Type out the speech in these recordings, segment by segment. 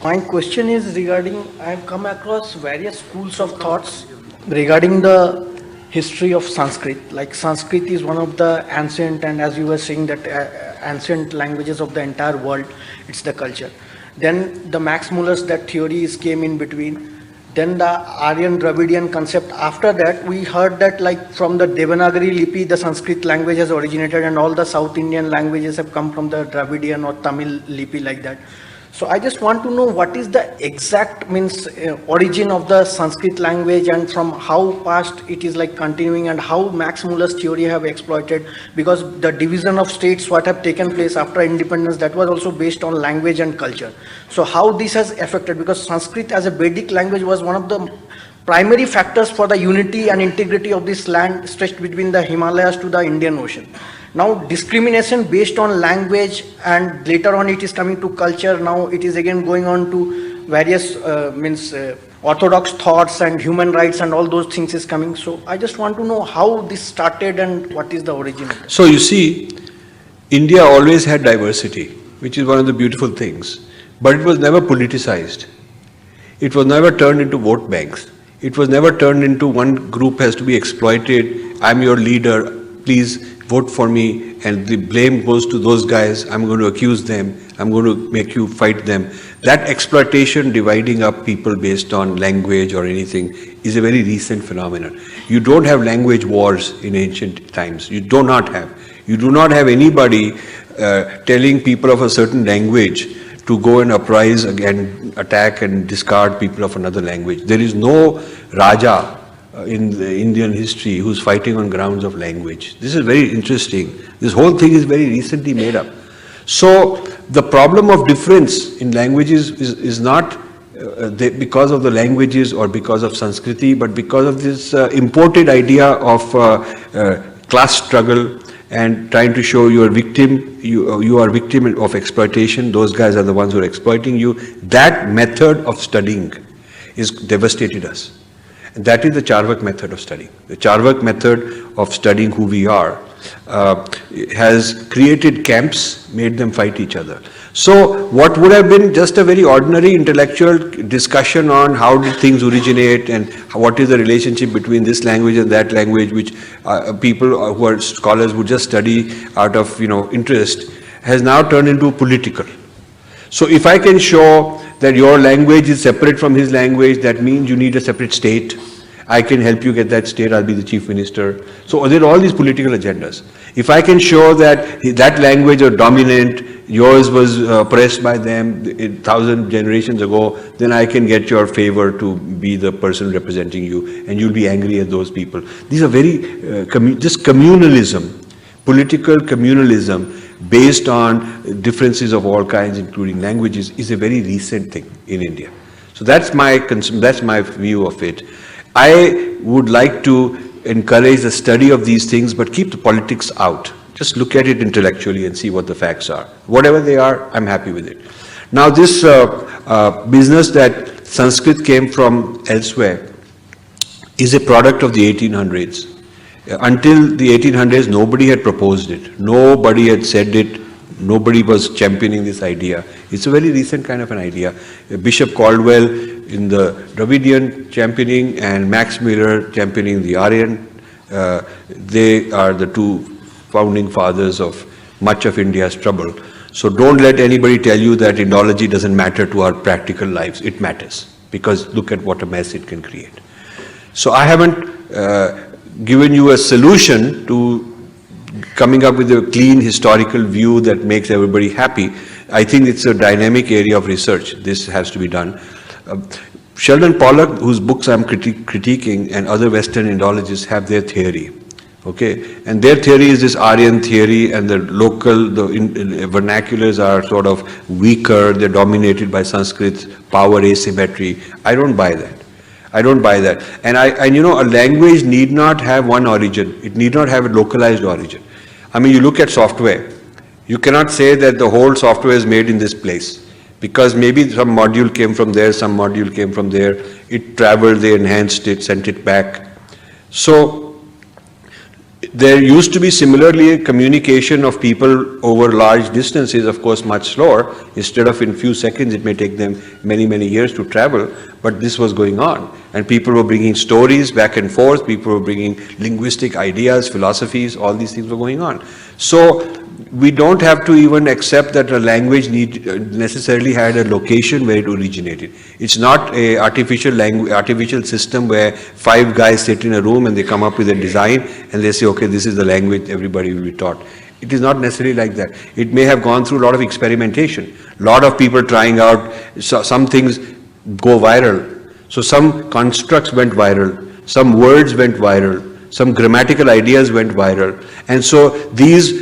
My question is regarding, I have come across various schools of thoughts regarding the history of Sanskrit. Like Sanskrit is one of the ancient, and as you were saying, that ancient languages of the entire world, it's the culture. Then the Max Muller's that theories came in between. Then the Aryan Dravidian concept. After that, we heard that like from the Devanagari Lipi, the Sanskrit language has originated, and all the South Indian languages have come from the Dravidian or Tamil Lipi like that. So I just want to know what is the exact origin of the Sanskrit language, and from how past it is like continuing, and how Max Muller's theory have exploited, because the division of states what have taken place after independence, that was also based on language and culture. So how this has affected, because Sanskrit as a Vedic language was one of the primary factors for the unity and integrity of this land stretched between the Himalayas to the Indian Ocean. Now discrimination based on language, and later on it is coming to culture. Now it is again going on to various orthodox thoughts and human rights and all those things is coming. So I just want to know how this started and what is the origin of it. So you see, India always had diversity, which is one of the beautiful things, but it was never politicized. It was never turned into vote banks. It was never turned into one group has to be exploited. I'm your leader, please vote for me, and the blame goes to those guys. I'm going to accuse them. I'm going to make you fight them. That exploitation, dividing up people based on language or anything, is a very recent phenomenon. You don't have language wars in ancient times. You do not have. You do not have anybody telling people of a certain language to go and uprise again, attack and discard people of another language. There is no Raja in the Indian history who's fighting on grounds of language. This is very interesting. This whole thing is very recently made up. So the problem of difference in languages is not because of the languages or because of Sanskriti, but because of this imported idea of class struggle and trying to show you are victim, you are victim of exploitation, those guys are the ones who are exploiting you. That method of studying is devastated us. And that is the Charvak method of studying. The Charvak method of studying who we are has created camps, made them fight each other. So what would have been just a very ordinary intellectual discussion on how did things originate and what is the relationship between this language and that language, which people who are scholars would just study out of interest, has now turned into political. So if I can show that your language is separate from his language, that means you need a separate state. I can help you get that state, I'll be the chief minister. So there are all these political agendas. If I can show that that language are dominant, yours was oppressed by them 1,000 generations ago, then I can get your favor to be the person representing you, and you'll be angry at those people. These are very, just communalism, political communalism, based on differences of all kinds, including languages, is a very recent thing in India. So that's my view of it. I would like to encourage the study of these things, but keep the politics out. Just look at it intellectually and see what the facts are. Whatever they are, I'm happy with it. Now this business that Sanskrit came from elsewhere is a product of the 1800s. Until the 1800s, nobody had proposed it. Nobody had said it. Nobody was championing this idea. It's a very recent kind of an idea. Bishop Caldwell in the Dravidian championing and Max Muller championing the Aryan. They are the two founding fathers of much of India's trouble. So don't let anybody tell you that Indology doesn't matter to our practical lives. It matters, because look at what a mess it can create. So I haven't given you a solution to coming up with a clean historical view that makes everybody happy. I think it's a dynamic area of research. This has to be done. Sheldon Pollock, whose books I'm critiquing, and other Western Indologists have their theory. Okay, and their theory is this Aryan theory, and the vernaculars are sort of weaker, they're dominated by Sanskrit's power asymmetry. I don't buy that. I don't buy that. And a language need not have one origin. It need not have a localized origin. I mean, you look at software. You cannot say that the whole software is made in this place, because maybe some module came from there, some module came from there. It traveled, they enhanced it, sent it back. So There used to be similarly a communication of people over large distances, of course much slower. Instead of in few seconds, it may take them many, many years to travel, but this was going on. And people were bringing stories back and forth, people were bringing linguistic ideas, philosophies, all these things were going on. So we don't have to even accept that a language necessarily had a location where it originated. It's not a artificial system where 5 guys sit in a room and they come up with a design and they say, okay, this is the language everybody will be taught. It is not necessarily like that. It may have gone through a lot of experimentation, a lot of people trying out. Some things go viral. So some constructs went viral, some words went viral, some grammatical ideas went viral. And so this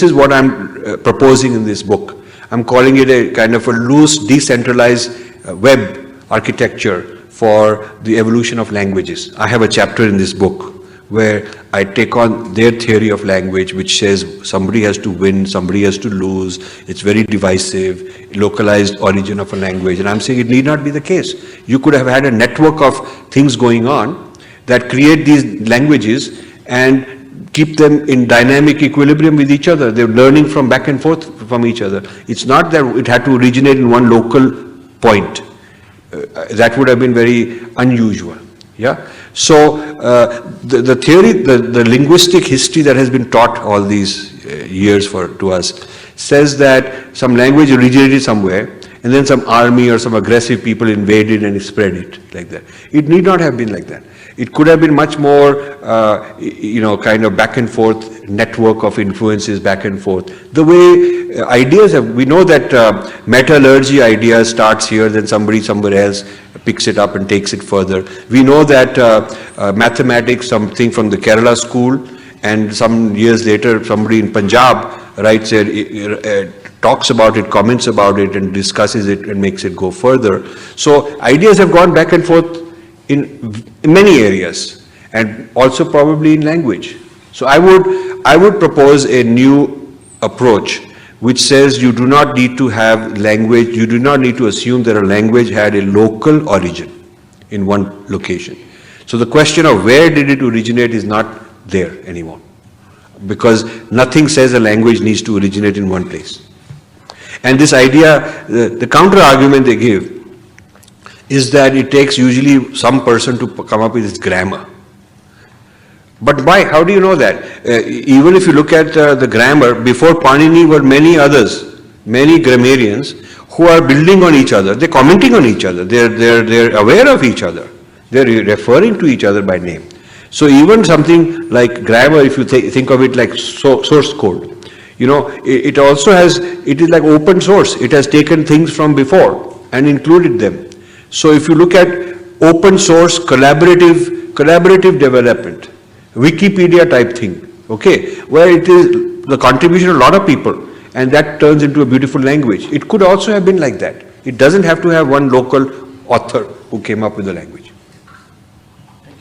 is what I'm proposing in this book. I'm calling it a kind of a loose, decentralized web architecture for the evolution of languages. I have a chapter in this book where I take on their theory of language, which says somebody has to win, somebody has to lose, it's very divisive, localized origin of a language. And I'm saying it need not be the case. You could have had a network of things going on that create these languages and keep them in dynamic equilibrium with each other. They're learning from back and forth from each other. It's not that it had to originate in one local point. That would have been very unusual. Yeah. So the theory, the linguistic history that has been taught all these years to us says that some language originated somewhere and then some army or some aggressive people invaded and spread it like that. It need not have been like that. It could have been much more, kind of back and forth network of influences back and forth. The way ideas have, we know that metallurgy idea starts here, then somebody somewhere else picks it up and takes it further. We know that mathematics, something from the Kerala school, and some years later somebody in Punjab writes talks about it, comments about it, and discusses it and makes it go further. So ideas have gone back and forth in many areas, and also probably in language. So I would propose a new approach which says you do not need to have language, you do not need to assume that a language had a local origin in one location. So the question of where did it originate is not there anymore, because nothing says a language needs to originate in one place. And this idea, the counter argument they give is that it takes usually some person to come up with its grammar. But why? How do you know that? Even if you look at the grammar, before Panini were many others, many grammarians who are building on each other. They're commenting on each other. They're aware of each other. They're referring to each other by name. So even something like grammar, if you think of it like source code, it also has, it is like open source. It has taken things from before and included them. So if you look at open source collaborative development, Wikipedia type thing, okay, where it is the contribution of a lot of people, and that turns into a beautiful language. It could also have been like that. It doesn't have to have one local author who came up with the language.